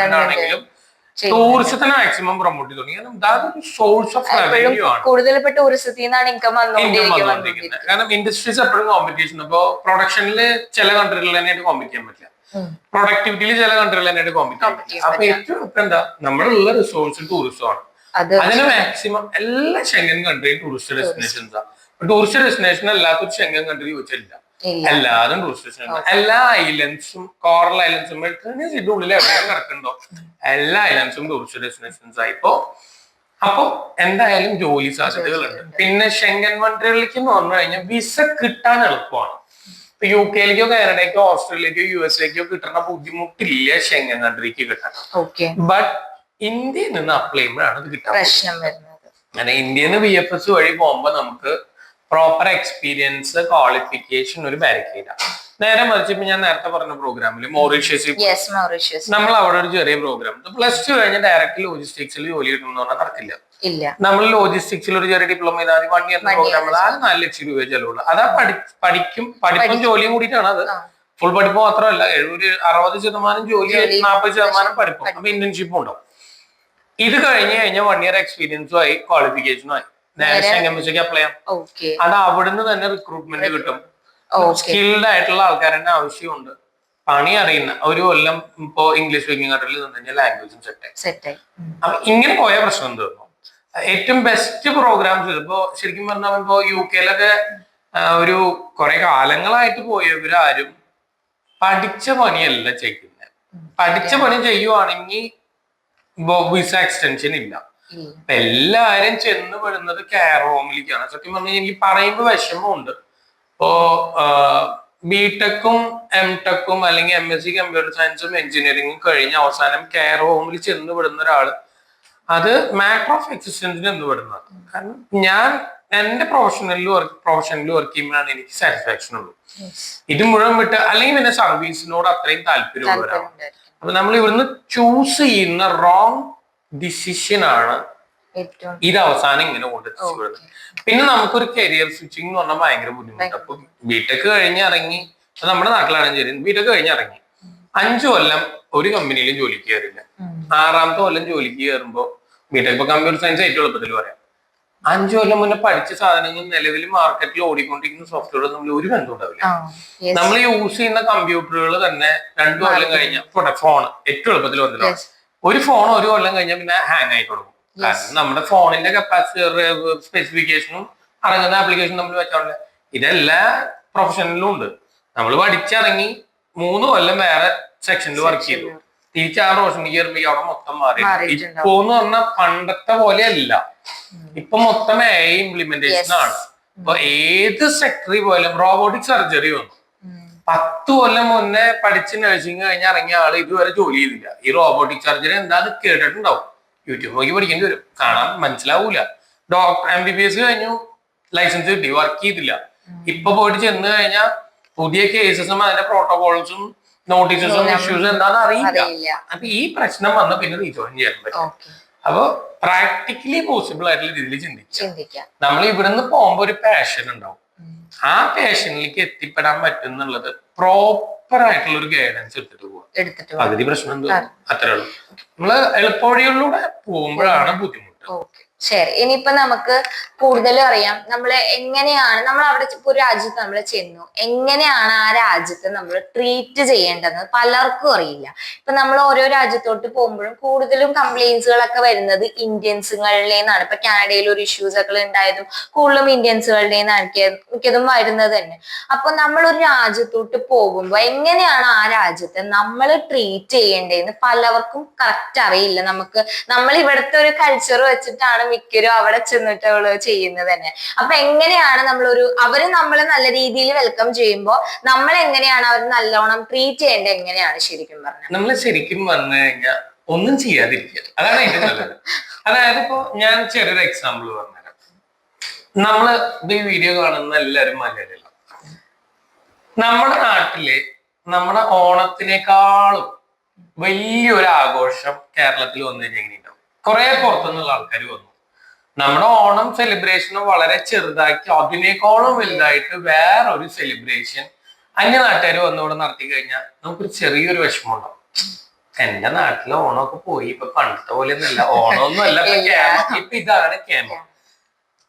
ആണെങ്കിലും ടൂറിസത്തിനെ maximum promote ചെയ്തു തുടങ്ങി. കാരണം സോഴ്സ് ഓഫ് റവന്യൂ ആണ്. കൂടുതൽ ടൂറിസത്തിൽ നിന്നാണ് ഇൻകം വന്നുകൊണ്ടിരിക്കുന്നത്. കാരണം ഇൻഡസ്ട്രീസ് എപ്പോഴും കോമ്പറ്റീഷൻ. ഇപ്പൊ പ്രൊഡക്ഷനിൽ ചില കൺട്രികളിൽ തന്നെയായിട്ട് കോമ്പറ്റ് ചെയ്യാൻ പറ്റില്ല, പ്രൊഡക്ടിവിറ്റിയിൽ ചില കൺട്രികളിൽ തന്നെയായിട്ട് കോമ്പറ്റ് ചെയ്യാം. അപ്പൊ ഏറ്റവും എന്താ നമ്മളുള്ള റിസോഴ്സ് ടൂറിസമാണ്. അതിന് മാക്സിമം എല്ലാ ഷെങ്കൻ കൺട്രിയും ടൂറിസ്റ്റ് ഡെസ്റ്റിനേഷൻസ് ആണ്. ടൂറിസ്റ്റ് ഡെസ്റ്റിനേഷൻ അല്ലാത്തൊരു ഷെങ്കൻ കൺട്രി ചോദിച്ചില്ല, എല്ലാതും ടൂറിസ്റ്റ് ഡെസ്റ്റിനേഷൻ. എല്ലാ ഐലൻഡ്സും കോറൽ ഐലൻഡ്സും ഇതിന്റെ ഉള്ളിൽ എവിടെയും കിടക്കുന്നുണ്ടോ എല്ലാ ഐലൻഡ്സും ടൂറിസ്റ്റ് ഡെസ്റ്റിനേഷൻസ് ആയി. അപ്പൊ എന്തായാലും ജോലി സാധ്യതകളുണ്ട്. പിന്നെ ഷെങ്കൻ കൺട്രികളിലേക്ക് എന്ന് പറഞ്ഞു കഴിഞ്ഞാൽ വിസ കിട്ടാൻ എളുപ്പമാണ്. ഇപ്പൊ യു കെയിലേക്കോ കാനഡയ്ക്കോ ഓസ്ട്രേലിയക്കോ യു എസ് ലേക്കോ കിട്ടുന്ന ബുദ്ധിമുട്ടില്ല ഷെങ്കൻ കൺട്രിക്ക് കിട്ടാൻ. ബട്ട് ഇന്ത്യയിൽ നിന്ന് അപ്ലൈ ചെയ്യുമ്പോഴാണ് ഇത് കിട്ടാൻ അങ്ങനെ. ഇന്ത്യയിൽ നിന്ന് VFS വഴി പോകുമ്പോ നമുക്ക് പ്രോപ്പർ എക്സ്പീരിയൻസ് ക്വാളിഫിക്കേഷൻ ഒരു ബാരിക്കേഡാണ്. നേരെ മറിച്ച് ഇപ്പൊ ഞാൻ നേരത്തെ പറഞ്ഞ പ്രോഗ്രാമിൽ മൗറീഷ്യസിൽ നമ്മൾ അവിടെ ഒരു ചെറിയ പ്രോഗ്രാം +2 കഴിഞ്ഞ് ഡയറക്റ്റ് ലോജിസ്റ്റിക്സിൽ ജോലി കിട്ടുമെന്ന് പറഞ്ഞാൽ നടക്കില്ല. നമ്മൾ ലോജിസ്റ്റിക്സിൽ ഒരു ചെറിയ ഡിപ്ലോമ ചെയ്താൽ 1 ഇയർ പ്രോഗ്രാം, അത് 4 ലക്ഷം രൂപ ചെലവുള്ളൂ. അതാ പഠിപ്പും ജോലിയും കൂടിയിട്ടാണ്. അത് ഫുൾ പഠിപ്പ് മാത്രമല്ല, 60% ജോലി, 40% പഠിപ്പും. അപ്പൊ ഇന്റേൺഷിപ്പും ഉണ്ടാവും. ഇത് കഴിഞ്ഞ് കഴിഞ്ഞാൽ 1 ഇയർ എക്സ്പീരിയൻസും ആയി, ക്വാളിഫിക്കേഷനും ആയി, നേരെ എംബസിക്ക് അപ്ലൈ ചെയ്യാം. അത് അവിടുന്ന് തന്നെ റിക്രൂട്ട്മെന്റ് കിട്ടും. സ്കിൽഡ് ആയിട്ടുള്ള ആൾക്കാരുടെ ആവശ്യമുണ്ട്. പണി അറിയുന്ന ഒരു കൊല്ലം ഇപ്പോ ഇംഗ്ലീഷ് സ്പീക്കിംഗ് കൺട്രിയിൽ നിന്ന് കഴിഞ്ഞാൽ ലാംഗ്വേജും സെറ്റായി. അപ്പൊ ഇങ്ങനെ പോയ പ്രശ്നം തീർന്നു. ഏറ്റവും ബെസ്റ്റ് പ്രോഗ്രാംസ് ഇപ്പോ ശരിക്കും പറഞ്ഞാൽ ഇപ്പോ UK ഒരു കുറെ കാലങ്ങളായിട്ട് പോയവരാരും പഠിച്ച പണിയല്ല ചെയ്യുന്നത്. പഠിച്ച പണി ചെയ്യുവാണെങ്കിൽ വിസ എക്സ്റ്റൻഷൻ ഇല്ല. എല്ലാരും ചെന്ന് പെടുന്നത് കെയർ ഹോമിലേക്കാണ്. സത്യം പറഞ്ഞാൽ എനിക്ക് പറയുമ്പോ വിഷമമുണ്ട്. ഇപ്പോ ബിടെക്കും MTechും അല്ലെങ്കിൽ MSc കമ്പ്യൂട്ടർ സയൻസും എഞ്ചിനീയറിംഗും കഴിഞ്ഞ് അവസാനം കെയർ ഹോമിൽ ചെന്ന് പെടുന്ന ഒരാള് അത് മാറ്റർ ഓഫ് എക്സിസ്റ്റൻസിന് ചെന്ന് പെടുന്നത്. കാരണം ഞാൻ എന്റെ പ്രൊഫഷണലിൽ വർക്ക് ചെയ്യുമ്പോഴാണ് എനിക്ക് സാറ്റിസ്ഫാക്ഷൻ ഉള്ളൂ. ഇത് മുഴുവൻ വിട്ട് അല്ലെങ്കിൽ പിന്നെ സർവീസിനോട് അത്രയും താല്പര്യമുള്ളവരാണ്. അപ്പൊ നമ്മൾ ഇവിടുന്ന് ചൂസ് ചെയ്യുന്ന റോങ് ഡിസിഷൻ ആണ് ഇത് അവസാനം ഇങ്ങനെ കൊണ്ടെത്തിച്ചു വിടുന്നത്. പിന്നെ നമുക്കൊരു കരിയർ സ്വിച്ചിങ് എന്ന് പറഞ്ഞാൽ ഭയങ്കര ബുദ്ധിമുട്ട്. അപ്പൊ ബിടെക് കഴിഞ്ഞ് ഇറങ്ങി, നമ്മുടെ നാട്ടിലാണ് ശരി, ബിടെക് കഴിഞ്ഞ് ഇറങ്ങി 5 കൊല്ലം ഒരു കമ്പനിയിലും ജോലിക്ക് കയറില്ല. 6ാമത്തെ കൊല്ലം ജോലിക്ക് കയറുമ്പോ ബിടെക്, ഇപ്പൊ കമ്പ്യൂട്ടർ സയൻസ് ഏറ്റവും എളുപ്പത്തിൽ പറയാം, 5 കൊല്ലം മുന്നേ പഠിച്ച സാധനങ്ങൾ നിലവിൽ മാർക്കറ്റിൽ ഓടിക്കൊണ്ടിരിക്കുന്ന സോഫ്റ്റ്വെയർ തമ്മിൽ ഒരു ബന്ധം ഉണ്ടാവില്ല. നമ്മൾ യൂസ് ചെയ്യുന്ന കമ്പ്യൂട്ടറുകൾ തന്നെ 2 കൊല്ലം കഴിഞ്ഞ ഫോൺ ഏറ്റവും എളുപ്പത്തിൽ വന്നില്ല. ഒരു ഫോൺ 1 കൊല്ലം കഴിഞ്ഞാൽ പിന്നെ ഹാങ് ആയി തുടങ്ങും. കാരണം നമ്മുടെ ഫോണിന്റെ കപ്പാസിറ്റി സ്പെസിഫിക്കേഷനും ഇറങ്ങുന്ന ആപ്ലിക്കേഷനും നമ്മൾ വെച്ചോണ്ടില്ല. ഇതെല്ലാ പ്രൊഫഷനിലും ഉണ്ട്. നമ്മൾ പഠിച്ചിറങ്ങി 3 കൊല്ലം വേറെ സെക്ഷനിൽ വർക്ക് ചെയ്തു, തിരിച്ച് 6 വർഷത്തേക്ക് കയറുമ്പോ അവിടെ മൊത്തം മാറി. ഇപ്പൊ എന്ന് പറഞ്ഞാൽ പണ്ടത്തെ പോലെ അല്ല, ഇപ്പൊ മൊത്തം AI ഇംപ്ലിമെന്റേഷൻ ആണ്. ഇപ്പൊ ഏത് സെക്ടറിൽ പോയാലും റോബോട്ടിക് സർജറി വന്നു. 10 കൊല്ലം മുന്നേ പഠിച്ച് നഴ്സിംഗ് കഴിഞ്ഞ് ഇറങ്ങിയ ആള് ഇതുവരെ ജോലി ചെയ്തില്ല. ഈ റോബോട്ടിക് സർജറി എന്താന്ന് കേട്ടിട്ടുണ്ടാവും, യൂട്യൂബ് നോക്കി പഠിക്കേണ്ടി വരും, കാണാൻ മനസ്സിലാവൂല. ഡോക്ടർ MBBS കഴിഞ്ഞു, ലൈസൻസ് കിട്ടി, വർക്ക് ചെയ്തില്ല. ഇപ്പൊ പോയിട്ട് ചെന്ന് കഴിഞ്ഞാൽ പുതിയ കേസസും അതിന്റെ പ്രോട്ടോകോൾസും നോട്ടീസസും ഇഷ്യൂസും എന്താണെന്ന് അറിയില്ല. അപ്പൊ ഈ പ്രശ്നം വന്ന് പിന്നെ റീജോയിൻ ചെയ്യാൻ പറ്റും. അപ്പൊ പ്രാക്ടിക്കലി പോസിബിൾ ആയിട്ടുള്ള രീതിയിൽ ചിന്തിക്കാം. നമ്മൾ ഇവിടുന്ന് പോകുമ്പോ ഒരു പാഷൻ ഉണ്ടാവും. ആ പാഷനിലേക്ക് എത്തിപ്പെടാൻ പറ്റും എന്നുള്ളത് പ്രോപ്പർ ആയിട്ടുള്ള ഒരു ഗൈഡൻസ് എടുത്തിട്ട് പോവാം. പകുതി പ്രശ്നം അത്രേ ഉള്ളൂ. നമ്മള് എളുപ്പവഴികളിലൂടെ പോകുമ്പോഴാണ് ബുദ്ധിമുട്ട്. ശരി, ഇനിയിപ്പോ നമുക്ക് കൂടുതൽ അറിയാം, നമ്മൾ എങ്ങനെയാണ് നമ്മൾ അവിടെ ഒരു രാജ്യത്ത് നമ്മൾ ചെന്നു, എങ്ങനെയാണ് ആ രാജ്യത്ത് നമ്മൾ ട്രീറ്റ് ചെയ്യേണ്ടതെന്ന് പലർക്കും അറിയില്ല. ഇപ്പൊ നമ്മൾ ഓരോ രാജ്യത്തോട്ട് പോകുമ്പോഴും കൂടുതലും കംപ്ലൈന്റ്സുകളൊക്കെ വരുന്നത് ഇന്ത്യൻസുകളുടെ നിന്നാണ്. ഇപ്പൊ കാനഡയിൽ ഒരു ഇഷ്യൂസ് ഒക്കെ ഉണ്ടായതും കൂടുതലും ഇന്ത്യൻസുകളുടെ നിന്നാണ് മിക്കതും വരുന്നത് തന്നെ. അപ്പൊ നമ്മൾ ഒരു രാജ്യത്തോട്ട് പോകുമ്പോൾ എങ്ങനെയാണ് ആ രാജ്യത്തെ നമ്മൾ ട്രീറ്റ് ചെയ്യേണ്ടതെന്ന് പലവർക്കും കറക്റ്റ് അറിയില്ല. നമ്മൾ ഇവിടുത്തെ ഒരു കൾച്ചർ വെച്ചിട്ടാണ് മിക്കരും അവിടെ ചെന്നിട്ട് അവള് ചെയ്യുന്നത് തന്നെ. അപ്പൊ എങ്ങനെയാണ് അവര് നമ്മളെ നല്ല രീതിയിൽ വെൽക്കം ചെയ്യുമ്പോ നമ്മൾ എങ്ങനെയാണ് അവർ നല്ലോണം ട്രീറ്റ് ചെയ്യേണ്ടത്, എങ്ങനെയാണ് ശരിക്കും പറഞ്ഞത്? നമ്മൾ ശരിക്കും പറഞ്ഞു കഴിഞ്ഞാൽ ഒന്നും ചെയ്യാതിരിക്കുക, അതാണ് ഏറ്റവും നല്ലത്. അതായത് ഇപ്പോ ഞാൻ ചെറിയൊരു എക്സാമ്പിൾ പറഞ്ഞുതരാം. നമ്മള് ഈ വീഡിയോ കാണുന്ന എല്ലാവരും മലയാളികളാണ്. നമ്മുടെ നാട്ടില് നമ്മുടെ ഓണത്തിനേക്കാളും വലിയൊരു ആഘോഷം കേരളത്തിൽ വന്നു കഴിഞ്ഞാൽ എങ്ങനെയുണ്ടാവും? കുറെ പുറത്തുനിന്നുള്ള ആൾക്കാർ വന്നു. നമ്മുടെ ഓണം സെലിബ്രേഷനും വളരെ ചെറുതാക്കി അതിനേക്കാളും വലുതായിട്ട് വേറൊരു സെലിബ്രേഷൻ അന്യ നാട്ടുകാർ വന്നിവിടെ നടത്തി കഴിഞ്ഞാൽ നമുക്കൊരു ചെറിയൊരു വിഷമം ഉണ്ടാവും. എന്റെ നാട്ടിലെ ഓണമൊക്കെ പോയി. ഇപ്പൊ പണ്ടത്തെ പോലെ ഒന്നുമല്ല. ഓണമൊന്നും അല്ല ഇപ്പൊ ക്യാമ്പ്. ഇപ്പൊ ഇതാണ് ക്യാമ്പ്.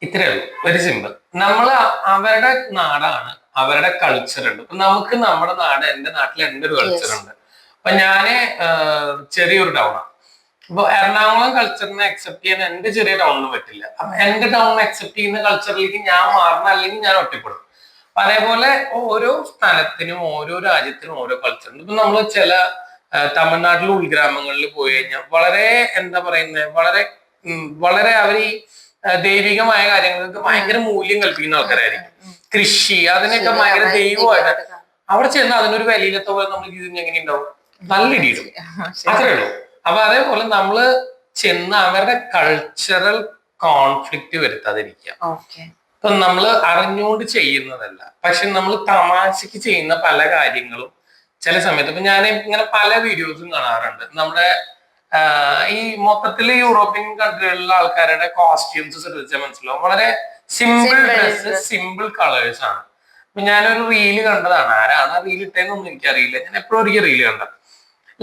ഇത്രേ ഉള്ളൂ. Very simple. നമ്മള് അവരുടെ നാടാണ്, അവരുടെ കൾച്ചർ ഉണ്ട്. ഇപ്പൊ നമുക്ക് നമ്മുടെ നാട്, എന്റെ നാട്ടിൽ എന്റെ ഒരു കൾച്ചർ ഉണ്ട്. അപ്പൊ ഞാന് ചെറിയൊരു ടൗണാണ്. ഇപ്പൊ എറണാകുളം കൾച്ചറിനെ അക്സെപ്റ്റ് ചെയ്യാൻ എന്റെ ചെറിയ ടൗണിന് പറ്റില്ല. അപ്പൊ എന്റെ ടൗണിനെ അക്സെപ്റ്റ് ചെയ്യുന്ന കൾച്ചറിലേക്ക് ഞാൻ മാറണം, അല്ലെങ്കിൽ ഞാൻ ഒറ്റപ്പെടും. അപ്പൊ അതേപോലെ ഓരോ സ്ഥലത്തിനും ഓരോ രാജ്യത്തിനും ഓരോ കൾച്ചറുണ്ട്. ഇപ്പൊ നമ്മള് ചില തമിഴ്നാട്ടിലെ ഉൾഗ്രാമങ്ങളിൽ പോയി കഴിഞ്ഞാൽ വളരെ എന്താ പറയുന്നത്, വളരെ അവർ ഈ ദൈവികമായ കാര്യങ്ങൾക്ക് ഭയങ്കര മൂല്യം കൽപ്പിക്കുന്ന ആൾക്കാരായിരിക്കും. കൃഷി അതിനൊക്കെ ഭയങ്കര ദൈവമായിട്ട് അവിടെ ചെന്ന് അതിനൊരു വിലയിലത്തെ പോലെ നമ്മൾ ഇതിന് എങ്ങനെ ഉണ്ടാവും, നല്ല ഇടിയിടും. അത്രേ ഉള്ളൂ. അപ്പൊ അതേപോലെ നമ്മള് ചെന്ന് അവരുടെ കൾച്ചറൽ കോൺഫ്ലിക്റ്റ് വരുത്താതിരിക്കുക. ഇപ്പൊ നമ്മള് അറിഞ്ഞുകൊണ്ട് ചെയ്യുന്നതല്ല, പക്ഷെ നമ്മൾ തമാശക്ക് ചെയ്യുന്ന പല കാര്യങ്ങളും ചില സമയത്ത്. ഇപ്പൊ ഞാൻ ഇങ്ങനെ പല വീഡിയോസും കാണാറുണ്ട്. നമ്മുടെ ഈ മൊത്തത്തില് യൂറോപ്യൻ കൺട്രികളിലെ ആൾക്കാരുടെ കോസ്റ്റ്യൂംസ് ശ്രദ്ധിച്ചാൽ മനസ്സിലാവും. വളരെ സിമ്പിൾ ഡ്രസ്സ്, സിമ്പിൾ കളേഴ്സ് ആണ്. അപ്പൊ ഞാനൊരു റീല് കണ്ടതാണ്. ആരാണ് ആ റീൽ ഇട്ടേന്നൊന്നും എനിക്കറിയില്ല. ഞാൻ എപ്പോഴും ഒരിക്കൽ റീല് കണ്ട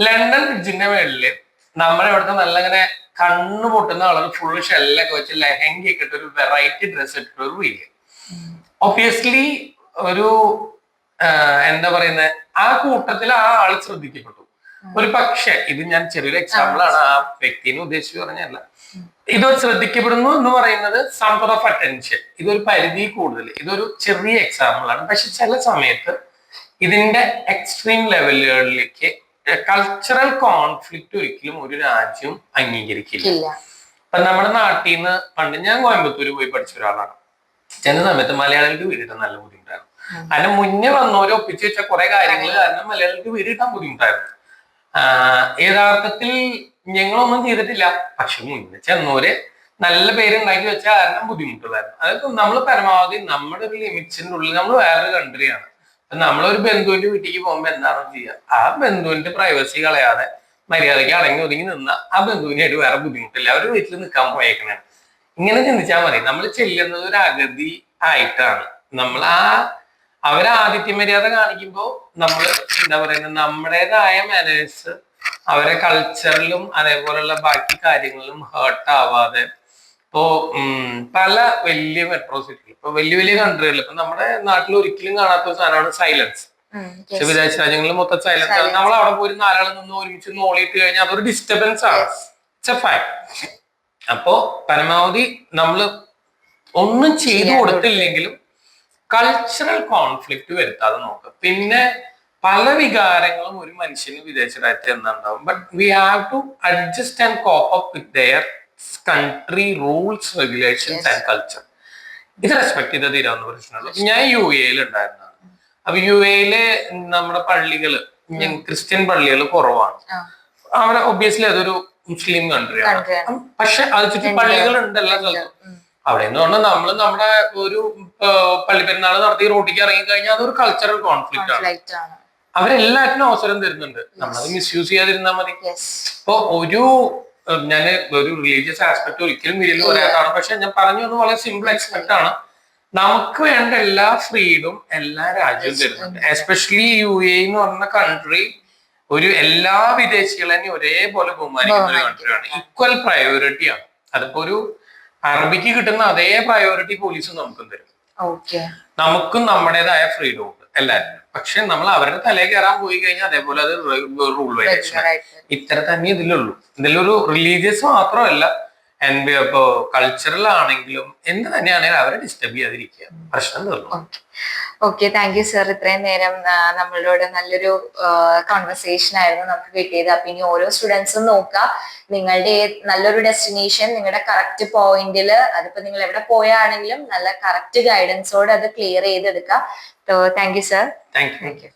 ലണ്ടൻ ബ്രിഡ്ജിന്റെ മേളില് നമ്മുടെ ഇവിടുത്തെ നല്ല ഇങ്ങനെ കണ്ണു പൊട്ടുന്ന കളർ ഫുള്ള് ഷെല്ലൊക്കെ വെച്ച് ലെഹങ്കയൊക്കെ ഇട്ട് ഒരു വെറൈറ്റി ഡ്രസ്സ് ഇട്ടിട്ട് ഒരു റീല്. ഒബ്വിയസ്ലി ഒരു എന്താ പറയുന്നത്, ആ കൂട്ടത്തിൽ ആ ആൾ ശ്രദ്ധിക്കപ്പെട്ടു. ഒരു പക്ഷെ ഇത് ഞാൻ ചെറിയൊരു എക്സാമ്പിൾ ആണ്, ആ വ്യക്തിനെ ഉദ്ദേശിച്ച് പറഞ്ഞല്ല. ഇതൊരു ശ്രദ്ധിക്കപ്പെടുന്നു എന്ന് പറയുന്നത് സെന്റർ ഓഫ് അറ്റൻഷൻ. ഇതൊരു പരിധി കൂടുതൽ, ഇതൊരു ചെറിയ എക്സാമ്പിൾ ആണ്. പക്ഷെ ചില സമയത്ത് ഇതിന്റെ എക്സ്ട്രീം ലെവലുകളിലേക്ക് കൾച്ചറൽ കോൺഫ്ലിക്റ്റ് ഒരിക്കലും ഒരു രാജ്യം അംഗീകരിക്കില്ല. ഇപ്പൊ നമ്മുടെ നാട്ടിൽ നിന്ന് പണ്ട് ഞാൻ കോയമ്പത്തൂർ പോയി പഠിച്ച ഒരാളാണ്. ചില സമയത്ത് മലയാളികൾക്ക് വീട് കിട്ടാൻ നല്ല ബുദ്ധിമുട്ടായിരുന്നു. അതിന് മുന്നേ വന്നവരെ ഒപ്പിച്ച് വെച്ച കുറെ കാര്യങ്ങൾ കാരണം മലയാളികൾക്ക് വീട് കിട്ടാൻ ബുദ്ധിമുട്ടായിരുന്നു. യഥാർത്ഥത്തിൽ ഞങ്ങളൊന്നും ചെയ്തിട്ടില്ല, പക്ഷെ മുന്നേ ചെന്നോര് നല്ല പേരുണ്ടാക്കി വെച്ച കാരണം ബുദ്ധിമുട്ടുള്ളായിരുന്നു. അതായത് നമ്മൾ പരമാവധി നമ്മുടെ ഒരു ലിമിറ്റ്സിന്റെ ഉള്ളിൽ, നമ്മൾ വേറൊരു കൺട്രിയാണ്, നമ്മളൊരു ബന്ധുവിന്റെ വീട്ടിലേക്ക് പോകുമ്പോ എന്താണോ ചെയ്യുക, ആ ബന്ധുവിന്റെ പ്രൈവസി കളയാതെ മര്യാദയ്ക്ക് അടങ്ങി ഒതുങ്ങി നിന്ന ആ ബന്ധുവിനായിട്ട് വേറെ ബുദ്ധിമുട്ടില്ല, അവരുടെ വീട്ടിൽ നിൽക്കാൻ പോയേക്കണേ. ഇങ്ങനെ ചിന്തിച്ചാൽ മതി. നമ്മൾ ചെല്ലുന്നത് ഒരു അഗതി ആയിട്ടാണ്. നമ്മൾ അവരെ ആതിഥ്യ മര്യാദ കാണിക്കുമ്പോ നമ്മൾ എന്താ പറയുന്നത്, നമ്മുടേതായ മാനേഴ്സ് അവരെ കൾച്ചറിലും അതേപോലെയുള്ള ബാക്കി കാര്യങ്ങളിലും ഹേർട്ട് ആവാതെ. ഇപ്പോ പല വലിയ മെട്രോ സിറ്റികൾ, ഇപ്പൊ വലിയ വലിയ കൺട്രികളിൽ, ഇപ്പൊ നമ്മുടെ നാട്ടിൽ ഒരിക്കലും കാണാത്ത ഒരു സാധനമാണ് സൈലൻസ്. പക്ഷെ വിദേശ രാജ്യങ്ങളിൽ മൊത്തം സൈലൻസ് ആണ്. നമ്മൾ അവിടെ പോയി നാലാൾ നിന്ന് ഒരുമിച്ച് നോളിയിട്ട് കഴിഞ്ഞാൽ അതൊരു ഡിസ്റ്റർബൻസ് ആണ്. അപ്പോ പരമാവധി നമ്മൾ ഒന്നും ചെയ്തു കൊടുത്തില്ലെങ്കിലും കൾച്ചറൽ കോൺഫ്ലിക്റ്റ് വരുത്താതെ നോക്കുക. പിന്നെ പല വികാരങ്ങളും ഒരു മനുഷ്യന് വിദേശ രാജ്യത്ത് എന്താണ്ടാവും, but we have to adjust and cope up with their country rules, regulations and culture. ഇത് റെസ്പെക്ട് ചെയ്ത് തീരാവുന്ന പ്രശ്നമുള്ളൂ. ഞാൻ UAE ഉണ്ടായിരുന്നതാണ്. അപ്പൊ UAE നമ്മുടെ പള്ളികള്, ക്രിസ്ത്യൻ പള്ളികൾ കുറവാണ്. അവിടെ ഒബ്വിയസ്ലി അതൊരു മുസ്ലിം കൺട്രിയാണ്. പക്ഷെ അത് ചുറ്റും പള്ളികൾ ഉണ്ട് എല്ലാ സ്ഥലത്തും. അവിടെ എന്ന് പറഞ്ഞാൽ നമ്മൾ നമ്മുടെ ഒരു പള്ളിപ്പെരുന്നാൾ നടത്തി റോട്ടിക്ക് ഇറങ്ങി കഴിഞ്ഞാൽ അതൊരു കൾച്ചറൽ കോൺഫ്ലിക്റ്റ് ആണ്. അവരെല്ലാറ്റിനും അവസരം തരുന്നുണ്ട്, നമ്മളത് മിസ്യൂസ് ചെയ്യാതിരുന്നാൽ മതി. ഇപ്പൊ ഞാൻ ഒരു റിലീജിയസ് ആസ്പെക്ട് ഒരിക്കലും വീട്ടിൽ പറയാത്തതാണ്. പക്ഷെ ഞാൻ പറഞ്ഞു വന്ന് വളരെ സിമ്പിൾ എക്സ്പെക്ട് ആണ്. നമുക്ക് വേണ്ട എല്ലാ ഫ്രീഡും എല്ലാ രാജ്യവും തരുന്നുണ്ട്. എസ്പെഷ്യലി UAE എന്ന് പറഞ്ഞ കൺട്രി എല്ലാ വിദേശികളെയും ഒരേപോലെ ബഹുമാനിക്കുന്ന ഒരു കൺട്രിയാണ്. ഈക്വൽ പ്രയോറിറ്റി ആണ്. അതിപ്പോ ഒരു അറബിക്ക് കിട്ടുന്ന അതേ പ്രയോറിറ്റി പോലീസും നമുക്കും തരും. നമുക്കും നമ്മുടേതായ ഫ്രീഡം ഉണ്ട് എല്ലാവരും. പക്ഷെ നമ്മൾ അവരുടെ തലയിൽ കയറാൻ പോയി കഴിഞ്ഞാൽ അതേപോലെ അത് റൂൾ വൈലേഷൻ. ഇത്ര തന്നെ ഇതിലുള്ളൂ. ഇതിലൊരു റിലീജിയസ് മാത്രമല്ല, ഇപ്പോ കൾച്ചറൽ ആണെങ്കിലും എന്ത് തന്നെയാണെങ്കിലും അവരെ ഡിസ്റ്റർബ് ചെയ്യാതിരിക്കുക, പ്രശ്നം തീർന്നു. Okay, thank you sir. ഇത്രയും നേരം നമ്മളോട് നല്ലൊരു കോൺവെർസേഷൻ ആയിരുന്നു നമുക്ക് കിട്ടിയത്. അപ്പൊ ഇനി ഓരോ സ്റ്റുഡൻസും നോക്കുക, നിങ്ങളുടെ നല്ലൊരു ഡെസ്റ്റിനേഷൻ നിങ്ങളുടെ കറക്റ്റ് പോയിന്റിൽ, അതിപ്പോ നിങ്ങൾ എവിടെ പോയാണെങ്കിലും നല്ല കറക്റ്റ് ഗൈഡൻസോടെ അത് ക്ലിയർ ചെയ്തെടുക്കുക. Thank you sir. Thank you.